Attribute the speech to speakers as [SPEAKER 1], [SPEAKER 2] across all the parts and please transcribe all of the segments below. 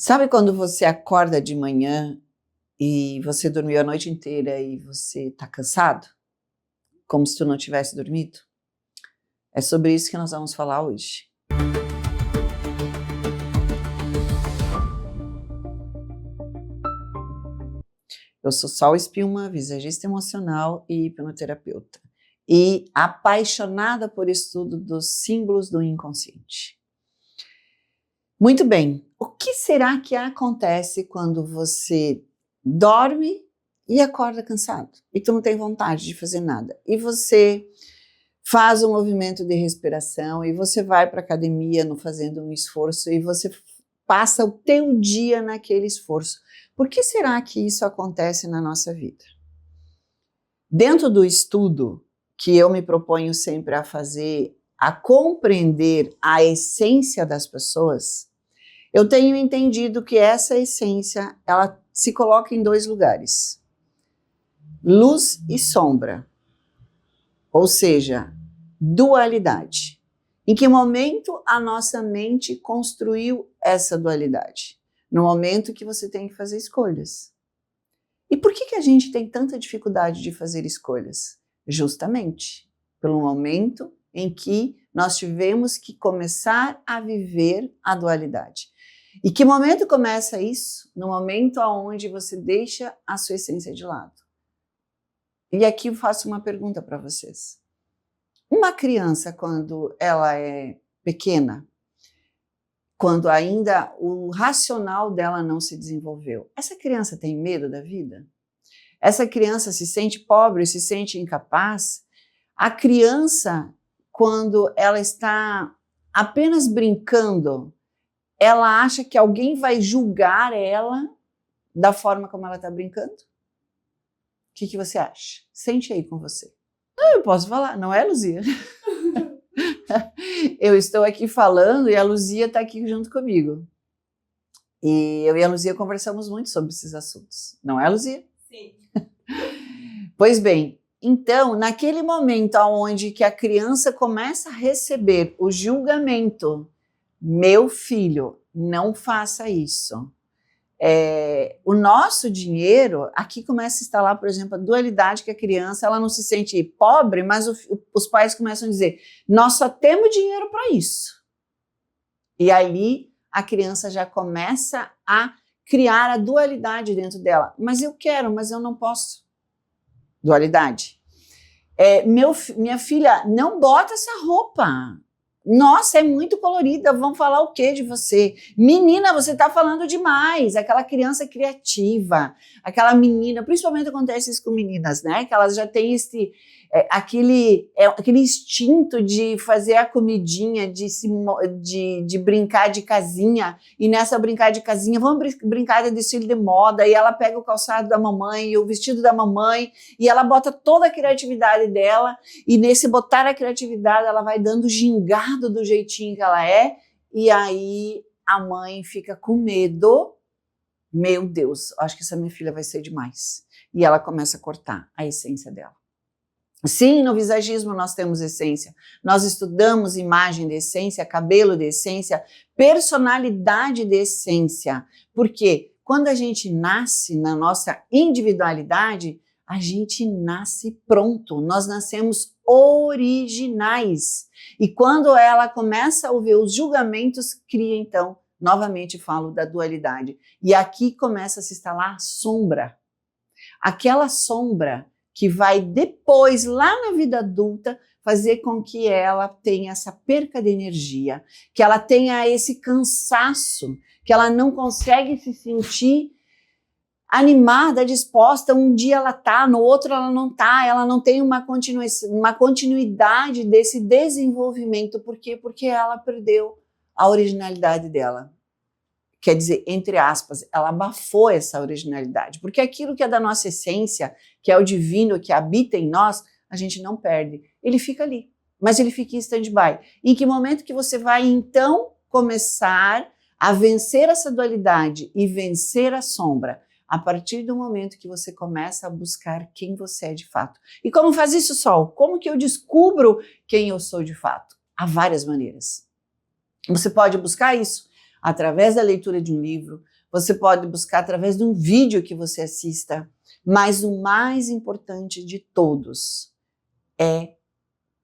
[SPEAKER 1] Sabe quando você acorda de manhã e você dormiu a noite inteira e você tá cansado? Como se tu não tivesse dormido? É sobre isso que nós vamos falar hoje. Eu sou Sol Spillman, visagista emocional e hipnoterapeuta. E apaixonada por estudo dos símbolos do inconsciente. Muito bem, o que será que acontece quando você dorme e acorda cansado? E tu não tem vontade de fazer nada. E você faz um movimento de respiração e você vai para a academia fazendo um esforço e você passa o teu dia naquele esforço. Por que será que isso acontece na nossa vida? Dentro do estudo que eu me proponho sempre a fazer, a compreender a essência das pessoas, eu tenho entendido que essa essência, ela se coloca em dois lugares. Luz e sombra. Ou seja, dualidade. Em que momento a nossa mente construiu essa dualidade? No momento que você tem que fazer escolhas. E por que a gente tem tanta dificuldade de fazer escolhas? Justamente pelo momento em que nós tivemos que começar a viver a dualidade. E que momento começa isso? No momento onde você deixa a sua essência de lado. E aqui eu faço uma pergunta para vocês. Uma criança, quando ela é pequena, quando ainda o racional dela não se desenvolveu, essa criança tem medo da vida? Essa criança se sente pobre, se sente incapaz? A criança, quando ela está apenas brincando, ela acha que alguém vai julgar ela da forma como ela está brincando? O que você acha? Sente aí com você. Não, eu posso falar, não é, Luzia? Eu estou aqui falando e a Luzia está aqui junto comigo. E eu e a Luzia conversamos muito sobre esses assuntos. Não é, Luzia?
[SPEAKER 2] Sim.
[SPEAKER 1] Pois bem, então, naquele momento onde que a criança começa a receber o julgamento, meu filho, não faça isso. O nosso dinheiro, aqui começa a instalar, por exemplo, a dualidade que a criança, ela não se sente pobre, mas os pais começam a dizer, nós só temos dinheiro para isso. E aí a criança já começa a criar a dualidade dentro dela. Mas eu quero, mas eu não posso. Dualidade. Minha filha, não bota essa roupa. Nossa, é muito colorida, vão falar o que de você? Menina, você tá falando demais. Aquela criança criativa, aquela menina, principalmente acontece isso com meninas, né? Que elas já têm aquele instinto de fazer a comidinha, de brincar de casinha, e nessa brincar de casinha, vamos brincar de desfile de moda, e ela pega o calçado da mamãe, e o vestido da mamãe, e ela bota toda a criatividade dela, e nesse botar a criatividade, ela vai dando gingado do jeitinho que ela é, e aí a mãe fica com medo. Meu Deus, acho que essa minha filha vai ser demais. E ela começa a cortar a essência dela. Sim, no visagismo nós temos essência. Nós estudamos imagem de essência, cabelo de essência, personalidade de essência. Porque quando a gente nasce na nossa individualidade, a gente nasce pronto. Nós nascemos originais. E quando ela começa a ouvir os julgamentos, cria então, novamente falo da dualidade. E aqui começa a se instalar a sombra. Aquela sombra que vai depois, lá na vida adulta, fazer com que ela tenha essa perca de energia, que ela tenha esse cansaço, que ela não consegue se sentir animada, disposta, um dia ela tá, no outro ela não tem uma continuidade desse desenvolvimento. Por quê? Porque ela perdeu a originalidade dela. Quer dizer, entre aspas, ela abafou essa originalidade, porque aquilo que é da nossa essência, que é o divino, que habita em nós, a gente não perde. Ele fica ali, mas ele fica em stand-by. Em que momento que você vai, então, começar a vencer essa dualidade e vencer a sombra? A partir do momento que você começa a buscar quem você é de fato. E como faz isso, Sol? Como que eu descubro quem eu sou de fato? Há várias maneiras. Você pode buscar isso através da leitura de um livro, você pode buscar através de um vídeo que você assista, mas o mais importante de todos é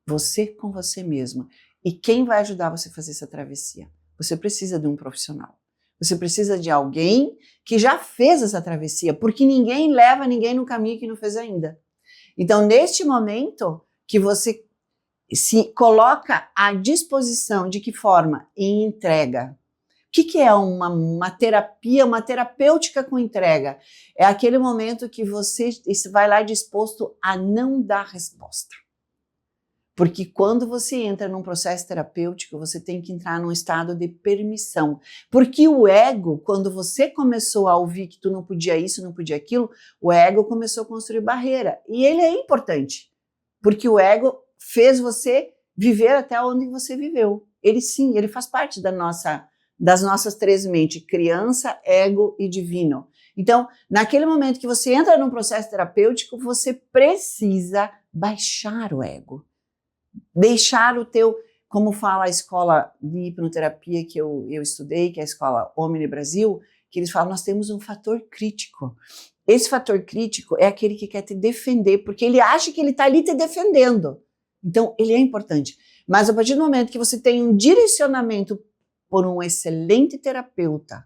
[SPEAKER 1] você com você mesma. E quem vai ajudar você a fazer essa travessia? Você precisa de um profissional. Você precisa de alguém que já fez essa travessia, porque ninguém leva ninguém no caminho que não fez ainda. Então, neste momento que você se coloca à disposição, de que forma? Em entrega. O que é uma terapia, uma terapêutica com entrega? É aquele momento que você vai lá disposto a não dar resposta. Porque quando você entra num processo terapêutico, você tem que entrar num estado de permissão. Porque o ego, quando você começou a ouvir que tu não podia isso, não podia aquilo, o ego começou a construir barreira. E ele é importante, porque o ego fez você viver até onde você viveu. Ele sim, ele faz parte das nossas três mentes, criança, ego e divino. Então, naquele momento que você entra num processo terapêutico, você precisa baixar o ego. Deixar o teu, como fala a escola de hipnoterapia que eu estudei, que é a escola Omni Brasil, que eles falam, nós temos um fator crítico. Esse fator crítico é aquele que quer te defender, porque ele acha que ele está ali te defendendo. Então, ele é importante. Mas a partir do momento que você tem um direcionamento por um excelente terapeuta,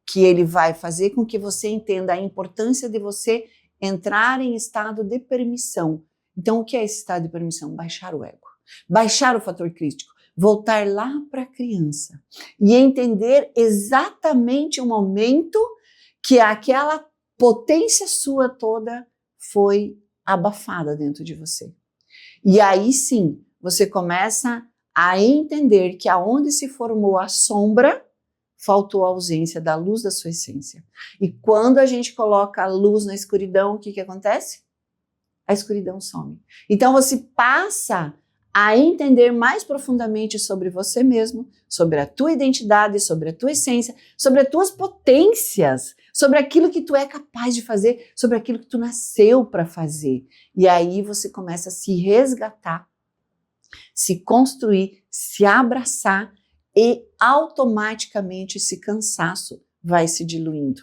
[SPEAKER 1] que ele vai fazer com que você entenda a importância de você entrar em estado de permissão. Então, o que é esse estado de permissão? Baixar o ego, baixar o fator crítico, voltar lá para a criança e entender exatamente o momento que aquela potência sua toda foi abafada dentro de você. E aí sim, você começa a entender que aonde se formou a sombra, faltou a ausência da luz da sua essência. E quando a gente coloca a luz na escuridão, o que acontece? A escuridão some. Então você passa a entender mais profundamente sobre você mesmo, sobre a tua identidade, sobre a tua essência, sobre as tuas potências, sobre aquilo que tu é capaz de fazer, sobre aquilo que tu nasceu para fazer. E aí você começa a se resgatar, se construir, se abraçar e automaticamente esse cansaço vai se diluindo,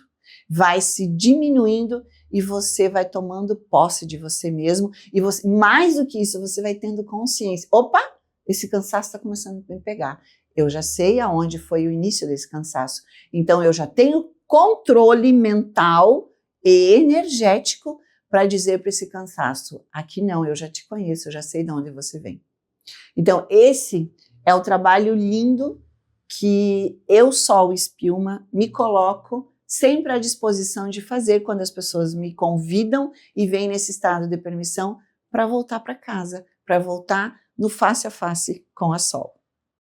[SPEAKER 1] vai se diminuindo e você vai tomando posse de você mesmo e você, mais do que isso, você vai tendo consciência. Opa, esse cansaço está começando a me pegar. Eu já sei aonde foi o início desse cansaço. Então eu já tenho controle mental e energético para dizer para esse cansaço, aqui não, eu já te conheço, eu já sei de onde você vem. Então esse é o trabalho lindo que eu, Sol Espiuma, me coloco sempre à disposição de fazer quando as pessoas me convidam e vêm nesse estado de permissão para voltar para casa, para voltar no face a face com a Sol.